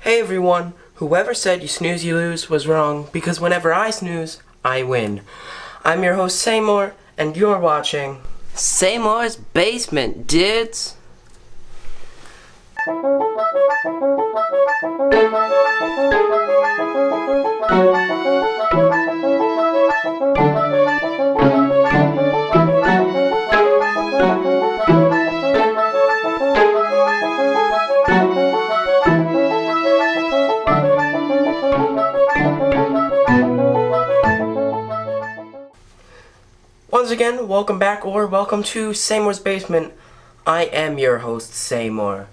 Hey everyone, whoever said you snooze you lose was wrong, because whenever I snooze, I win. I'm your host Saimor, and you're watching Saimores Basement, dudes! Once again, welcome back or welcome to Saimores Basement. I am your host, Saimor,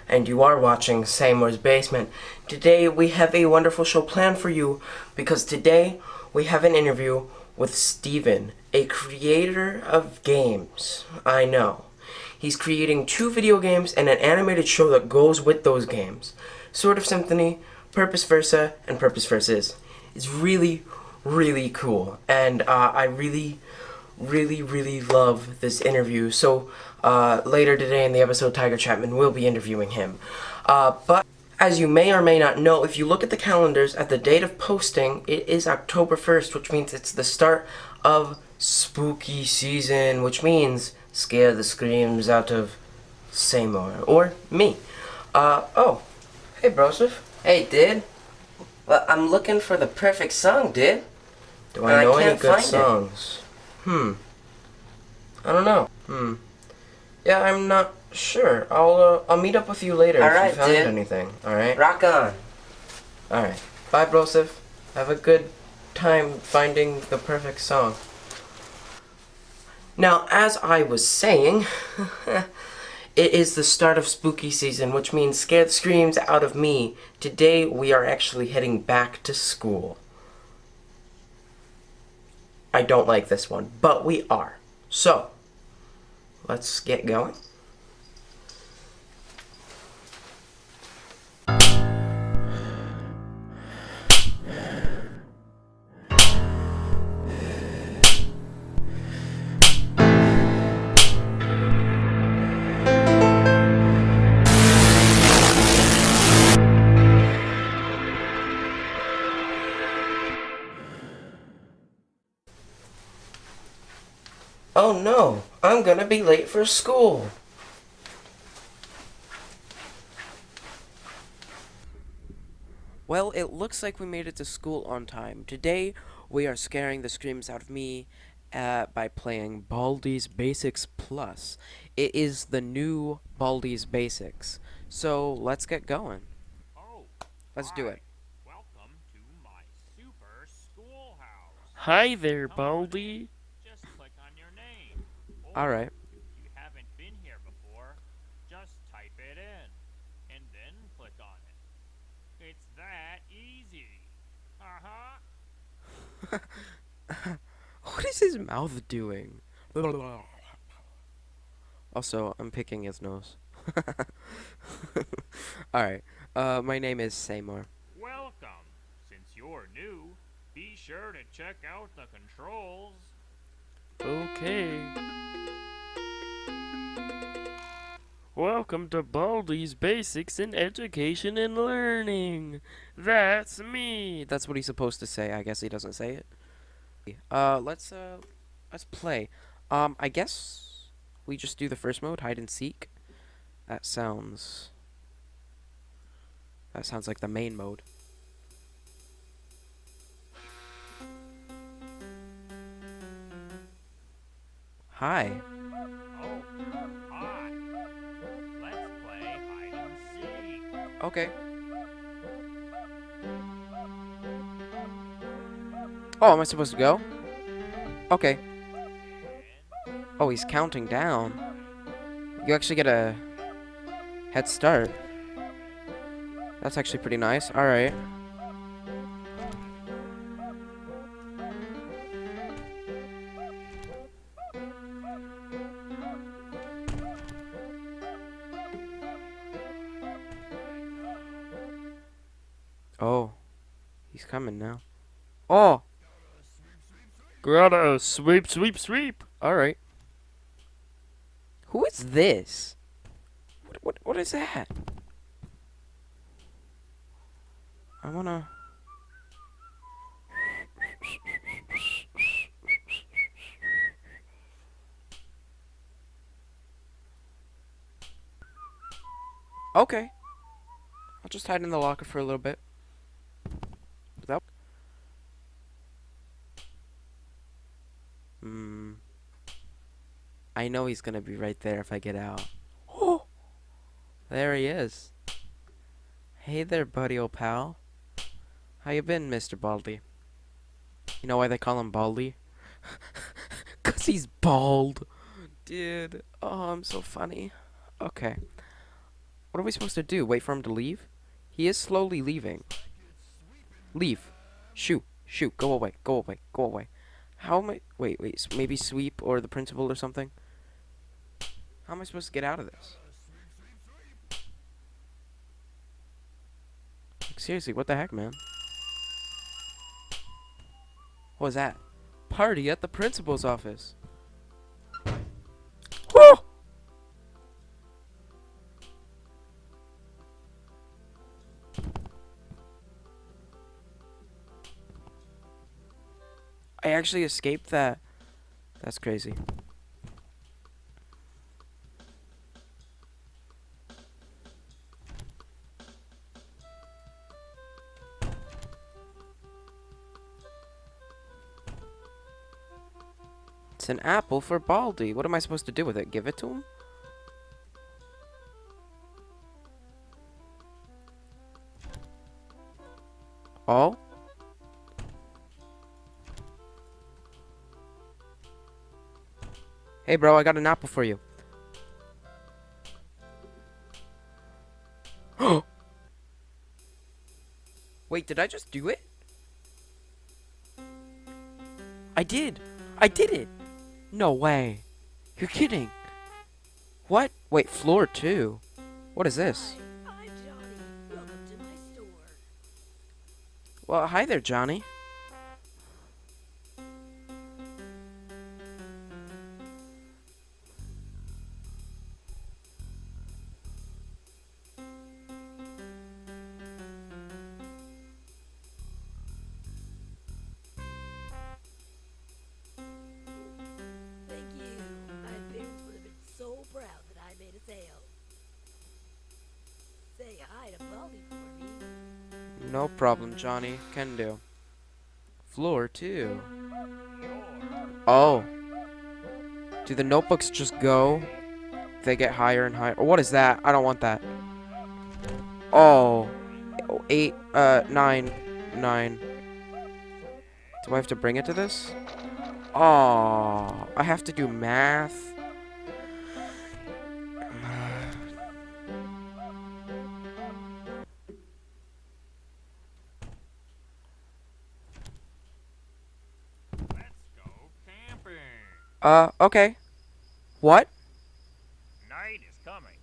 and you are watching Saimores Basement. Today we have a wonderful show planned for you because today we have an interview with Stephen, a creator of games. I know. He's creating 2 video games and an animated show that goes with those games. Sort of Symphony, Purpose Versa, and Purpose Versus. It's really, really cool, and I really love this interview. So later today in the episode, Tiger Chapman will be interviewing him. But as you may or may not know, if you look at the calendars at the date of posting, it is October 1st, which means it's the start of spooky season, which means scare the screams out of Saimor, or me. Oh, hey Brosephs. Hey, dude. Well, I'm looking for the perfect song, dude. Do I know any good songs? I don't know. Yeah, I'm not sure. I'll meet up with you later if you found anything. Alright? Rock on. Alright. Bye, Brosephs. Have a good time finding the perfect song. Now, as I was saying, it is the start of spooky season, which means scare the screams out of me. Today, we are actually heading back to school. I don't like this one, but we are. So, let's get going. Oh no, I'm gonna be late for school. Well, it looks like we made it to school on time. Today, we are scaring the screams out of me by playing Baldi's Basics Plus. It is the new Baldi's Basics. So, let's get going. Let's do it. Welcome to my super schoolhouse. Hi there, Baldi. Just click on your name. Alright. If you haven't been here before, just type it in and then click on it. It's that easy. What is his mouth doing? Also, I'm picking his nose. Alright. My name is Saimor. Welcome. Since you're new, be sure to check out the controls. Okay. Welcome to Baldi's Basics in Education and Learning. That's me. That's what he's supposed to say. I guess he doesn't say it. Let's play. I guess we just do the first mode, hide and seek. That sounds like the main mode. Hi. Oh, hi. Let's play hide and seek. Okay. Oh, am I supposed to go? Okay. Oh, he's counting down. You actually get a head start. That's actually pretty nice. Alright. Oh. He's coming now. Oh! Gotta sweep, sweep, sweep. Alright. Who is this? What is that? I wanna... Okay. I'll just hide in the locker for a little bit. That... I know he's gonna be right there if I get out. Oh! There he is. Hey there, buddy, old pal. How you been, Mr. Baldy? You know why they call him Baldy? 'Cause he's bald. Dude. Oh, I'm so funny. Okay. What are we supposed to do? Wait for him to leave? He is slowly leaving. Leave. Shoot. Shoot. Go away. Go away. Go away. How am I... Wait. Maybe sweep or the principal or something? How am I supposed to get out of this? Like, seriously, what the heck, man? What was that? Party at the principal's office. Woo! I actually escaped that. That's crazy. It's an apple for Baldy. What am I supposed to do with it? Give it to him? Oh? Hey, bro, I got an apple for you. Wait, did I just do it? I did. I did it. No way. You're kidding. What? Wait, floor 2. What is this? Hi, Johnny. Welcome to my store. Well, hi there, Johnny. Thank you. My parents would have been so proud that I made a sale. Say hi to Baldy for me. No problem, Johnny. Can do. Floor 2. Oh. Do the notebooks just go? They get higher and higher. What is that? I don't want that. Oh. 8, 9. Do I have to bring it to this? Oh. I have to do math. Let's go camping. Okay. What? Night is coming,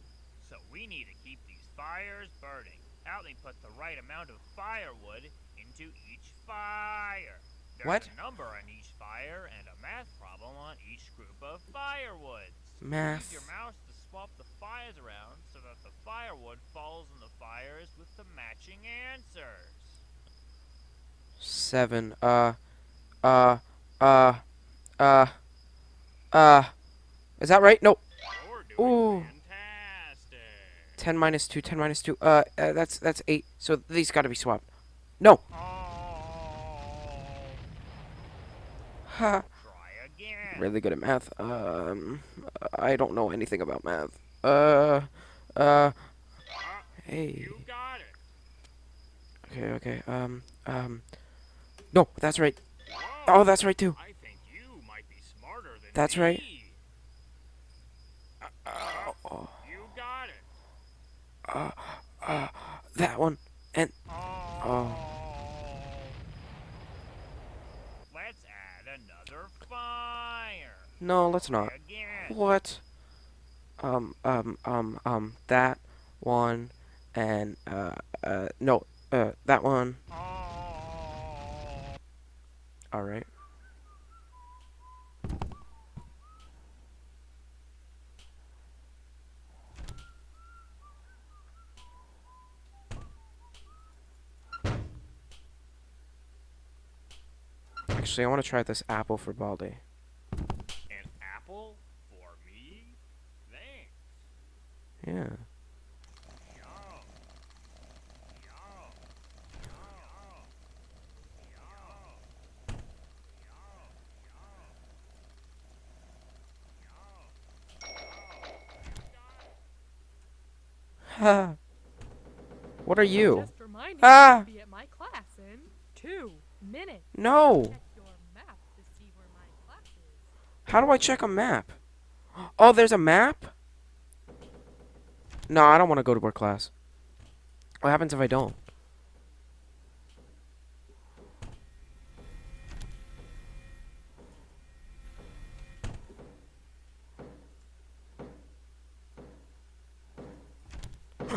so we need to keep these fires burning. Allie put the right amount of firewood into each fire. There's What? a number on each fire and a math problem on each group of firewoods. Math. Use your mouse to swap the fires around so that the firewood falls in the fires with the matching answers. 7. Is that right? No. You're doing Ooh. fantastic. 10 minus 2, 10 minus 2. That's 8. So these gotta be swapped. No. Oh. Ha. Try again. Really good at math. I don't know anything about math. Hey. You got it. Okay. No, that's right. Whoa, Oh, that's right too. I think you might be smarter than That's me. right. You got it. That one. And Oh. Let's add another fire. no, let's not. Try again. What? That one and no, that one. Oh. All right. Actually, I want to try this apple for Baldi. An apple for me? Thanks. Yeah. Yum. Yum. Yum. Yum. Ha. What are you? Just reminding Ah! you to be at my class in 2 minutes. No. Check your map to see where my class is. How do I check a map? Oh, there's a map? No, I don't want to go to our class. What happens if I don't?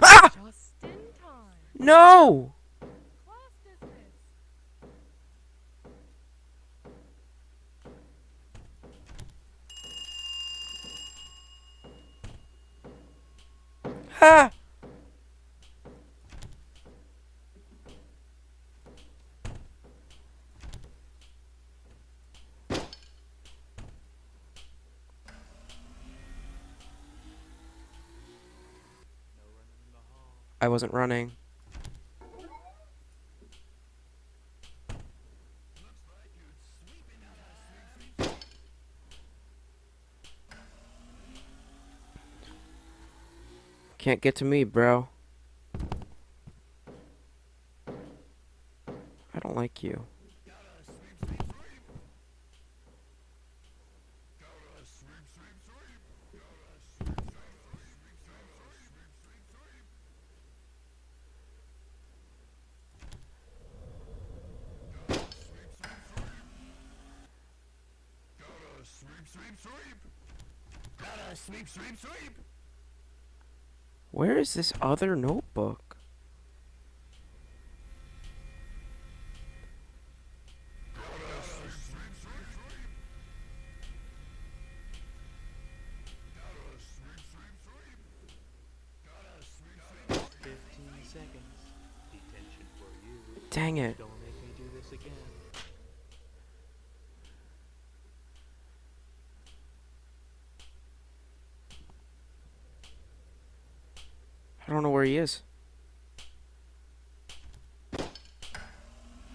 Ah! Just in time. No! Class dismissed. Ha! I wasn't running. Can't get to me, bro. I don't like you. Where is this other notebook? Dang it. Don't make me do this again. I don't know where he is.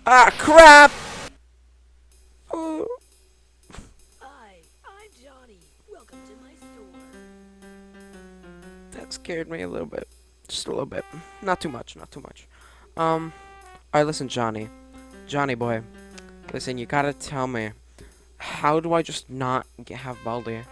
Ah, crap! Oh. Hi, I'm Johnny. Welcome to my store. That scared me a little bit. Just a little bit. Not too much, not too much. Alright, listen, Johnny. Johnny boy. Listen, you gotta tell me. How do I just not have Baldi?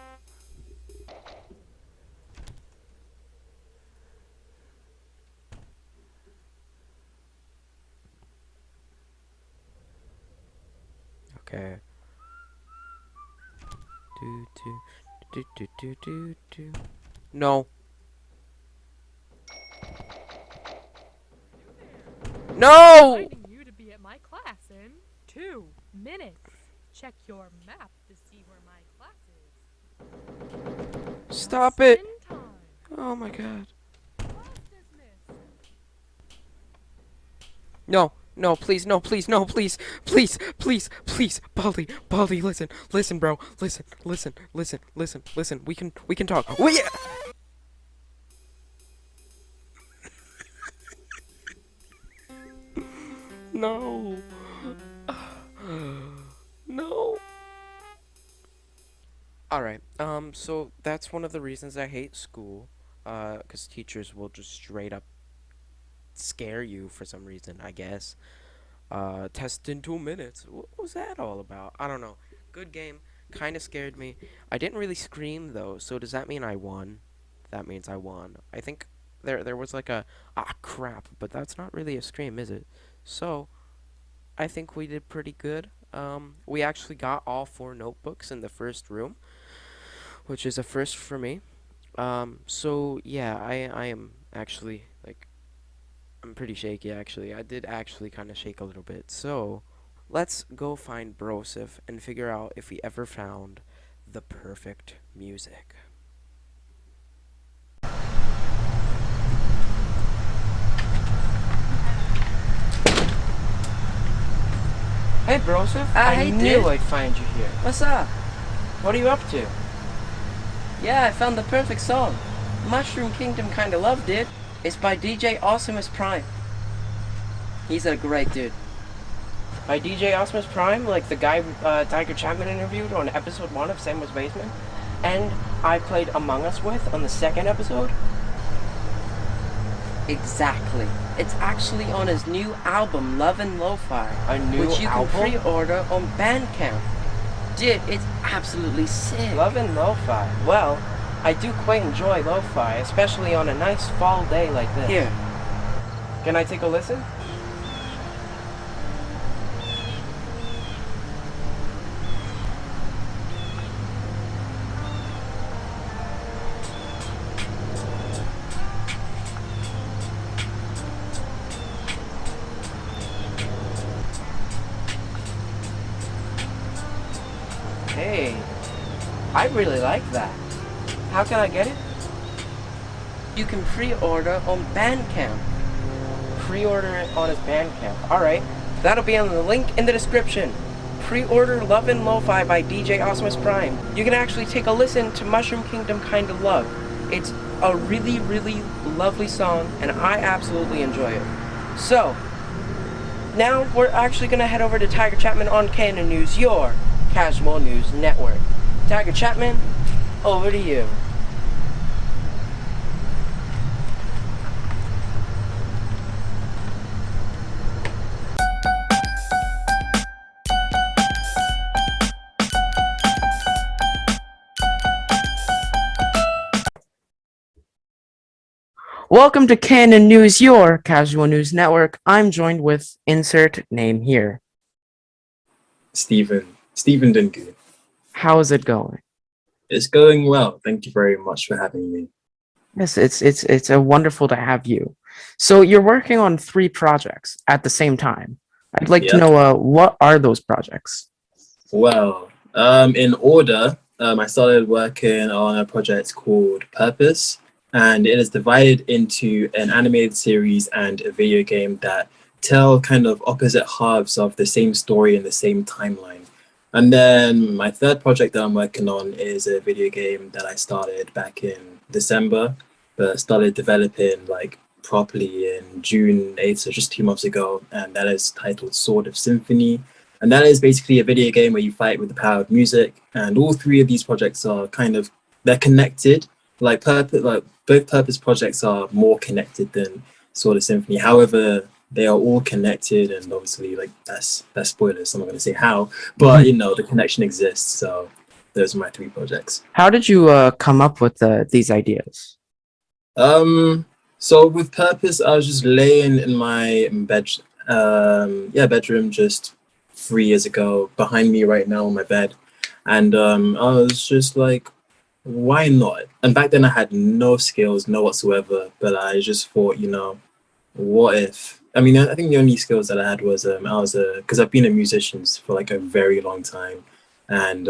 Okay. Do. No. No! Reminding you to be at my class in 2 minutes. Check your map to see where my class is. Stop Just it! in time. Oh my god. Class dismissed. No, no, please, no, please, no, please, please, please, please, Baldi, Baldi, listen, bro, listen, we can talk. Oh yeah! No. No. Alright, so that's one of the reasons I hate school, 'cause teachers will just straight up scare you for some reason, I guess. Test in 2 minutes. What was that all about? I don't know. Good game. Kinda scared me. I didn't really scream though, so does that mean I won? That means I won. I think there was like a crap, but that's not really a scream, is it? So I think we did pretty good. We actually got all 4 notebooks in the first room, which is a first for me. So yeah, I am actually like I'm pretty shaky actually. I did actually kind of shake a little bit. So let's go find Brosephs and figure out if we ever found the perfect music. Hey, Brosephs. Hey, I knew dude. I'd find you here. What's up? What are you up to? Yeah, I found the perfect song. Mushroom Kingdom Kinda Love, dude. It's by DJ Awesomeness Prime. He's a great dude. By DJ Osmus Prime, like the guy Tiger Chapman interviewed on episode 1 of Saimores Basement, and I played Among Us with on the second episode. Exactly. It's actually on his new album, Love and Lo-Fi, A new which you album? can pre-order on Bandcamp. Dude, it's absolutely sick. Love and lo-fi. Well, I do quite enjoy lo-fi, especially on a nice fall day like this. Here. Can I take a listen? Hey, I really like that. How can I get it? You can pre-order on Bandcamp. Pre-order it on his Bandcamp. Alright, that'll be on the link in the description. Pre-order Love and Lo-Fi by DJ Osmus Prime. You can actually take a listen to Mushroom Kingdom Kinda Love. It's a really, really lovely song, and I absolutely enjoy it. So, now we're actually gonna head over to Tiger Chapman on Canon News, your casual news network. Tiger Chapman, over to you. Welcome to Canon News, your casual news network. I'm joined with insert name here. Stephen Ddungu. How is it going? It's going well. Thank you very much for having me. Yes, it's a wonderful to have you. So you're working on 3 projects at the same time. I'd like to Yep. know what are those projects? Well, in order, I started working on a project called Purpose, and it is divided into an animated series and a video game that tell kind of opposite halves of the same story in the same timeline. And then my third project that I'm working on is a video game that I started back in December, but started developing like properly in June 8th, so just 2 months ago, and that is titled Sword of Symphony. And that is basically a video game where you fight with the power of music. And all 3 of these projects are they're connected. Like both Purpose projects are more connected than Sword of Symphony. However, they are all connected, and obviously, like that's spoilers. So I'm not going to say how, but the connection exists. So those are my 3 projects. How did you come up with these ideas? So with Purpose, I was just laying in my bedroom just 3 years ago, behind me right now on my bed, and I was just like, why not? And back then I had no skills, no whatsoever, but I just thought, what if? I mean, I think the only skills that I had was because I've been a musician for like a very long time, and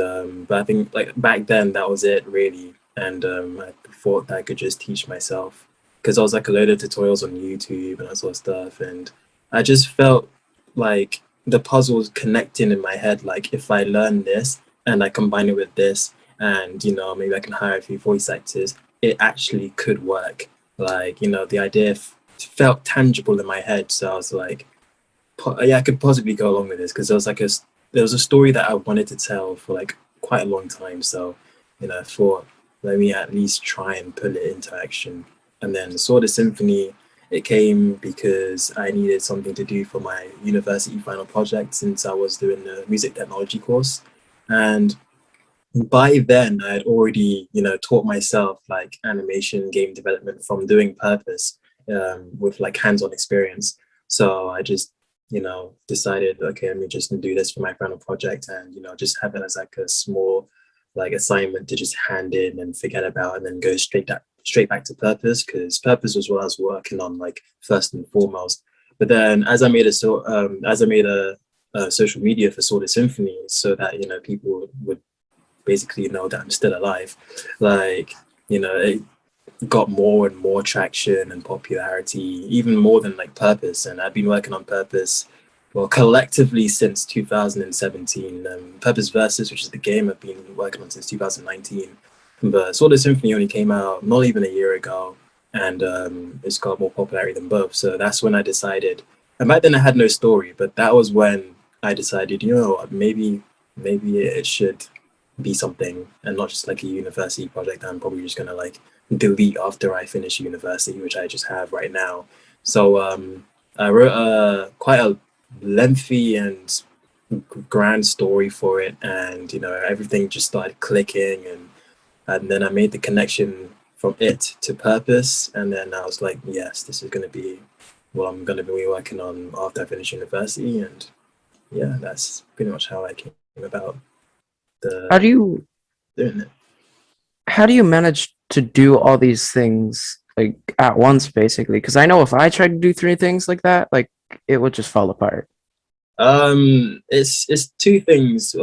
but I think like back then that was it really, and I thought that I could just teach myself because I was like a load of tutorials on YouTube and that sort of stuff, and I just felt like the puzzles connecting in my head. Like if I learn this and I combine it with this, and maybe I can hire a few voice actors, it actually could work. Like the idea felt tangible in my head, so I was like, I could possibly go along with this because there was a story that I wanted to tell for like quite a long time. So I thought, let me at least try and put it into action. And then Sword of Symphony, it came because I needed something to do for my university final project since I was doing the music technology course. And by then I had already, taught myself like animation game development from doing Purpose with like hands-on experience. So I just, decided, okay, let me just do this for my final project and, just have it as like a small like assignment to just hand in and forget about and then go straight back to Purpose, because Purpose was what I was working on like first and foremost. But then as I made a social media for Sword of Symphony so that, people would basically know that I'm still alive, like, it got more and more traction and popularity, even more than like Purpose. And I've been working on Purpose well, collectively since 2017. Purpose Versus, which is the game I've been working on since 2019. But Sword of Symphony only came out not even a year ago, and it's got more popularity than both. So that's when I decided. And back then I had no story, but that was when I decided, you know what, maybe it should be something and not just like a university project I'm probably just gonna like delete after I finish university, which I just have right now. So I wrote quite a lengthy and grand story for it, and you know everything just started clicking, and then I made the connection from it to Purpose, and then I was like, yes, this is gonna be what I'm gonna be working on after I finish university, and yeah, that's pretty much how I came about How the do you doing it. how do you manage to do all these things like at once, basically? Because I know if I tried to do three things like that, like it would just fall apart. It's two things.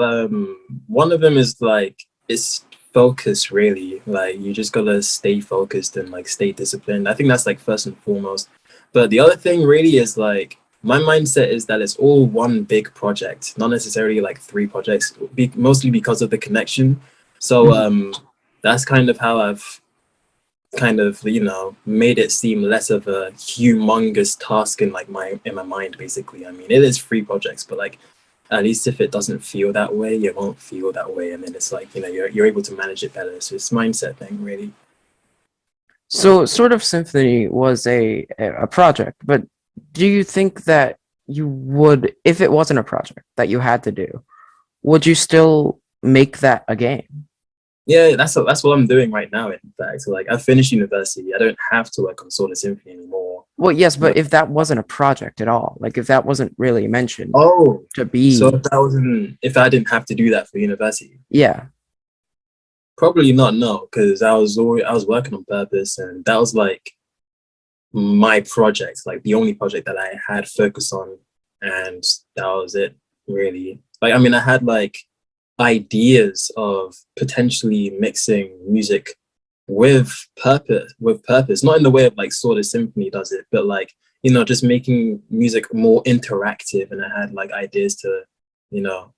One of them is like it's focus really. Like you just gotta stay focused and like stay disciplined. I think that's like first and foremost. But the other thing really is like my mindset is that it's all one big project, not necessarily like three projects, mostly because of the connection. So that's kind of how I've kind of made it seem less of a humongous task in like my mind. Basically, I mean it is three projects, but like at least if it doesn't feel that way, it won't feel that way, and then it's like you're able to manage it better. So it's a mindset thing really. So, Sort of Symphony was a project, but do you think that you would, if it wasn't a project that you had to do, would you still make that a game? Yeah, that's what I'm doing right now. In fact, so like I finished university, I don't have to work on Sword of Symphony anymore. Well, yes, but But if that wasn't a project at all, like if that wasn't really mentioned oh, to so be, if I didn't have to do that for university, yeah. probably not. No, because I was working on Purpose, and that was like my project, like the only project that I had focus on, and that was it really. Like I mean, I had like ideas of potentially mixing music with purpose, not in the way of like Sword of Symphony does it, but like just making music more interactive. And I had like ideas to you know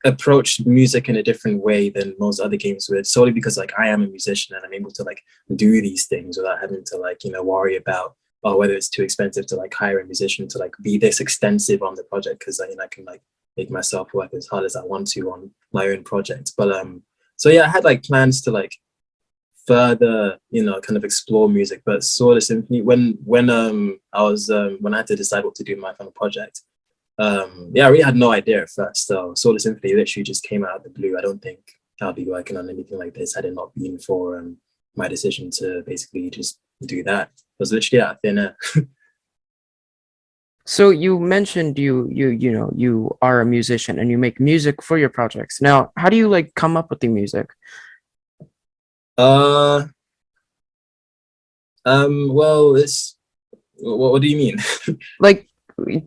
approach music in a different way than most other games would, solely because like I am a musician and I'm able to like do these things without having to like worry about whether it's too expensive to like hire a musician to like be this extensive on the project, because I can like make myself work as hard as I want to on my own project. But so yeah, I had like plans to like further kind of explore music. But Sword of Symphony, when I was when I had to decide what to do in my final project, yeah, I really had no idea at first. So Sword of Symphony literally just came out of the blue. I don't think I'll be working on anything like this had it not been for my decision to basically just do that. It was literally out of thin air. So you mentioned you are a musician and you make music for your projects. Now, how do you like come up with the music? uh well, it's what do you mean? Like,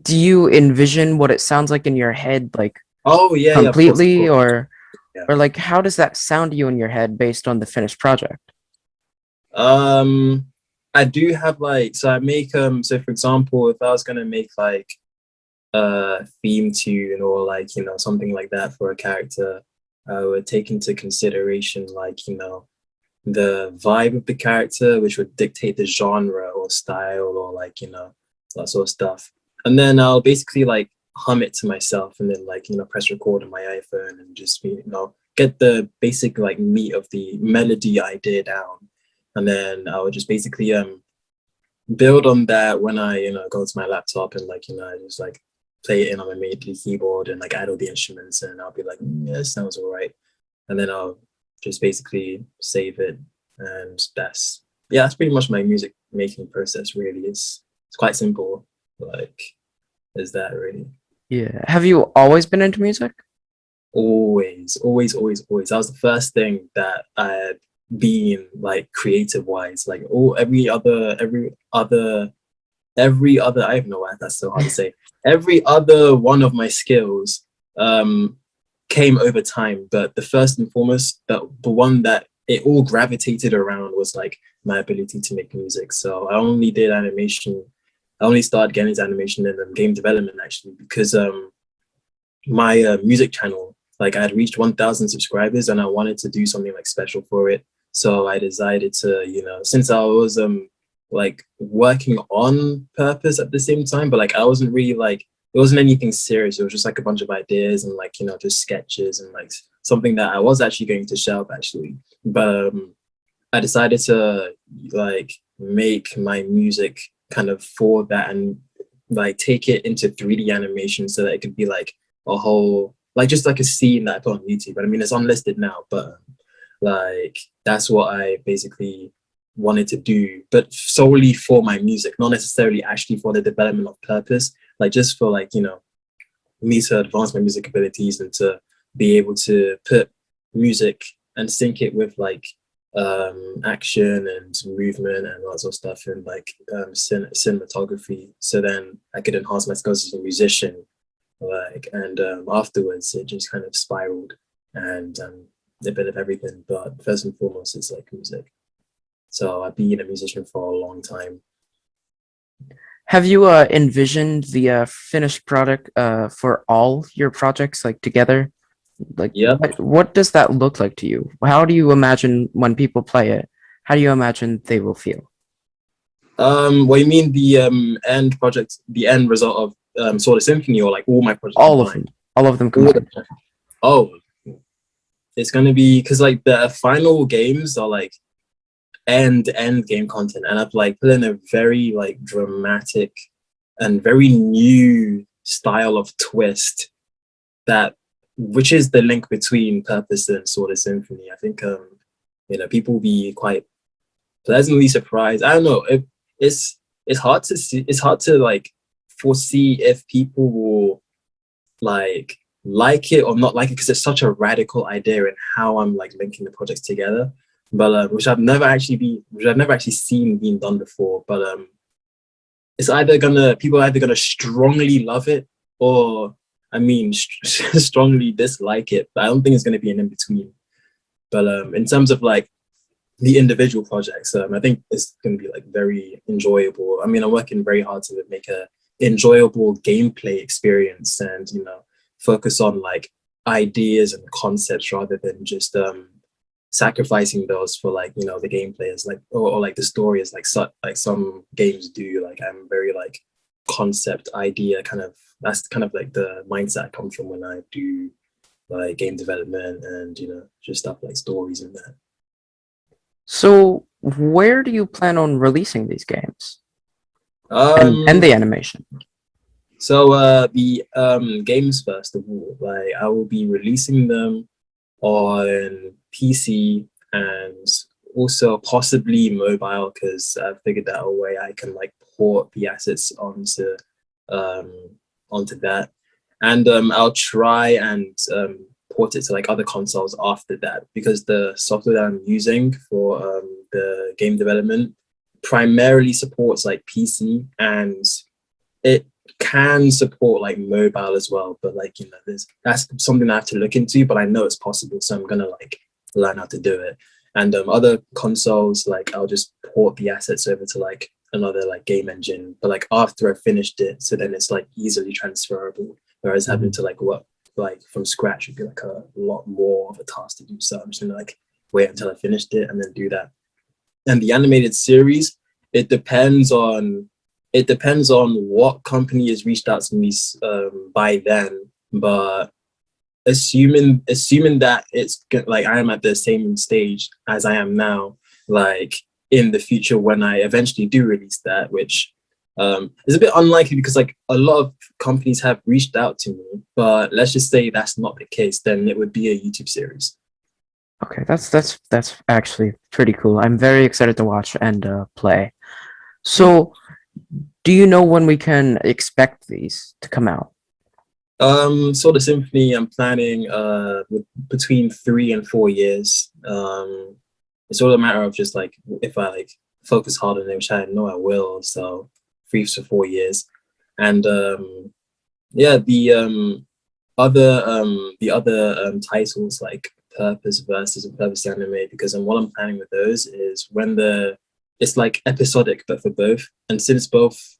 do you envision what it sounds like in your head, like Oh yeah, of course, of completely, course. or Yeah. like how does that sound to you in your head based on the finished project? Um, I do have like, so I make so for example, if I was gonna make like a theme tune or like something like that for a character, I would take into consideration like the vibe of the character, which would dictate the genre or style or like that sort of stuff. And then I'll basically like hum it to myself, and then like press record on my iPhone and just get the basic like meat of the melody idea down, and then I would just basically build on that when I go to my laptop and like I just like play it in on my MIDI keyboard and like add all the instruments, and I'll be like, yeah, it sounds all right. And then I'll just basically save it, and that's pretty much my music making process really. It's quite simple, like is that really. Yeah. Have you always been into music? Always, always, always, always. That was the first thing that I had been like creative wise. Like every other I don't know why that's so hard to say. Every other one of my skills came over time, but the first and foremost, the one that it all gravitated around was like my ability to make music. So I only did animation I only started getting into animation and game development actually because my music channel, like I had reached 1,000 subscribers and I wanted to do something like special for it. So I decided to, since I was like working on Purpose at the same time, but like I wasn't really like, it wasn't anything serious. It was just like a bunch of ideas and like, just sketches and like something that I was actually going to shelve actually. But I decided to like make my music kind of for that and like take it into 3D animation so that it could be like a whole, like just like a scene that I put on YouTube. I mean, it's unlisted now, but like that's what I basically wanted to do, but solely for my music, not necessarily actually for the development of Purpose, like just for like, me to advance my music abilities and to be able to put music and sync it with like action and movement and all that sort of stuff and like cinematography, so then I could enhance my skills as a musician. Like and afterwards it just kind of spiraled and a bit of everything, but first and foremost it's like music. So I've been a musician for a long time. Have you envisioned the finished product for all your projects like together? Like, Yeah. what does that look like to you? How do you imagine when people play it? How do you imagine they will feel? What you mean the end project, the end result of Sword of Symphony, or like all my projects All of combined? them. All of them All of combined. them. Oh, it's gonna be because like the final games are like end game content, and I've like put in a very like dramatic and very new style of twist that, which is the link between Purpose and Sword of Symphony. I think people will be quite pleasantly surprised. I don't know. It's hard to see. It's hard to like foresee if people will like it or not like it, because it's such a radical idea in how I'm like linking the projects together. But which I've never actually seen being done before. But it's people are either gonna strongly love it or strongly dislike it. But I don't think it's gonna be an in between. But in terms of like the individual projects, I think it's going to be like very enjoyable. I mean, I'm working very hard to make a enjoyable gameplay experience and focus on like ideas and concepts rather than just sacrificing those for like the gameplay is like or like the story is like some games do. Like I'm very like concept idea kind of, that's kind of like the mindset I come from when I do like game development and just stuff like stories and that. So, where do you plan on releasing these games and the animation? So the games, first of all, like I will be releasing them on PC and also possibly mobile, because I figured out a way I can like port the assets onto that, and I'll try and port it to like other consoles after that, because the software that I'm using for the game development primarily supports like PC, and it can support like mobile as well, but like that's something I have to look into, but I know it's possible, so I'm gonna like learn how to do it. And other consoles, like I'll just port the assets over to like another like game engine, but like after I finished it, so then it's like easily transferable, whereas having to like work like from scratch would be like a lot more of a task to do. So I'm just gonna like wait until I finished it and then do that. And the animated series, it depends on what company has reached out to me by then, but assuming that it's like I am at the same stage as I am now, like in the future when I eventually do release that, which is a bit unlikely because like a lot of companies have reached out to me, but let's just say that's not the case, then it would be a YouTube series. Okay, that's actually pretty cool. I'm very excited to watch and play. So, do you know when we can expect these to come out? So the symphony, I'm planning between 3 and 4 years. It's all a matter of just like if I like focus hard on it, which I know I will. So 3 to 4 years, and yeah, the other titles like Purpose Versus and Purpose Anime, because what I'm planning with those is when it's like episodic but for both, and since both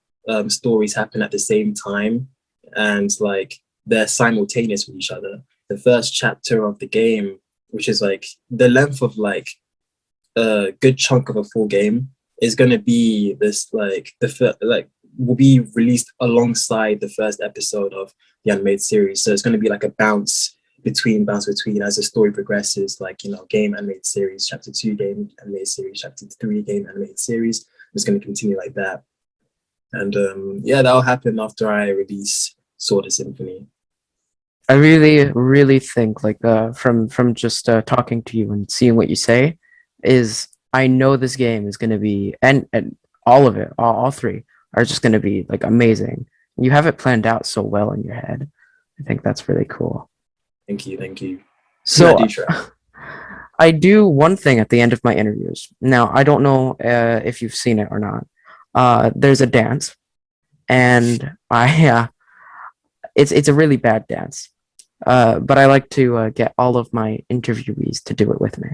stories happen at the same time, and like they're simultaneous with each other. The first chapter of the game, which is like the length of like a good chunk of a full game, is going to be this like like will be released alongside the first episode of the animated series. So it's going to be like a bounce between as the story progresses, like, you know, game animated series chapter 2, game animated series chapter 3, game animated series. It's going to continue like that. And yeah, that'll happen after I release Sword of Symphony. I really, really think like from just talking to you and seeing what you say, is I know this game is gonna be, and all of it, all three are just gonna be like amazing. You have it planned out so well in your head. I think that's really cool. Thank you. So I do try. I do one thing at the end of my interviews. Now I don't know if you've seen it or not. There's a dance, and it's a really bad dance. But I like to get all of my interviewees to do it with me.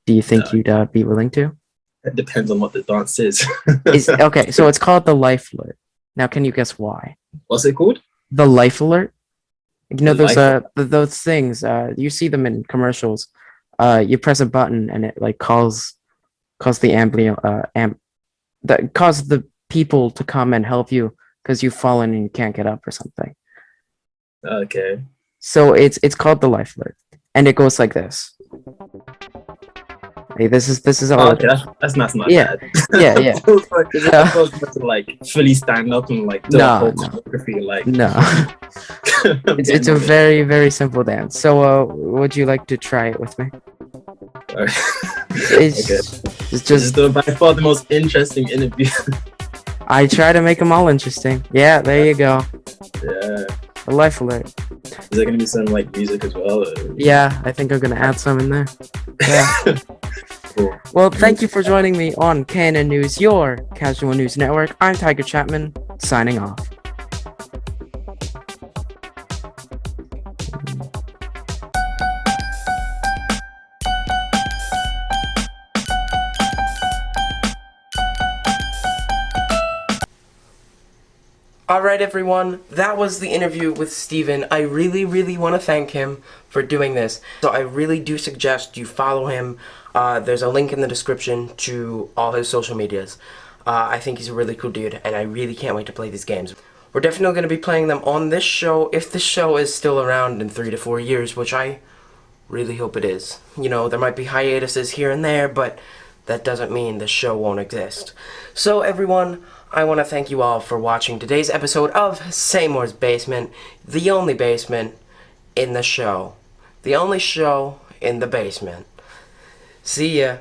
Do you think you'd be willing to? It depends on what the dance is. Okay, so it's called the Life Alert. Now, can you guess why? What's it called? The Life Alert. You know The Life those things. You see them in commercials. You press a button and it like calls the that calls the people to come and help you because you've fallen and you can't get up or something. Okay. So it's called the Life Alert, and it goes like this. Hey, this is all. Okay, that's not Yeah. bad. Yeah. I thought to like fully stand up and like do a whole choreography, like No. It's a very, very simple dance. So would you like to try it with me? It's This is by far the most interesting interview. I try to make them all interesting. Yeah, there you go. Yeah. The Life Alert. Is there gonna be some like music as well? Or? Yeah, I think I'm gonna add some in there. Yeah. Cool. Well, thank you for joining me on Canon News, your casual news network. I'm Tiger Chapman, signing off. Alright everyone, that was the interview with Stephen. I really, really want to thank him for doing this. So I really do suggest you follow him. There's a link in the description to all his social medias. I think he's a really cool dude, and I really can't wait to play these games. We're definitely going to be playing them on this show, if this show is still around in 3 to 4 years, which I really hope it is. You know, there might be hiatuses here and there, but that doesn't mean the show won't exist. So everyone, I want to thank you all for watching today's episode of Saimores Basement, the only basement in the show. The only show in the basement. See ya.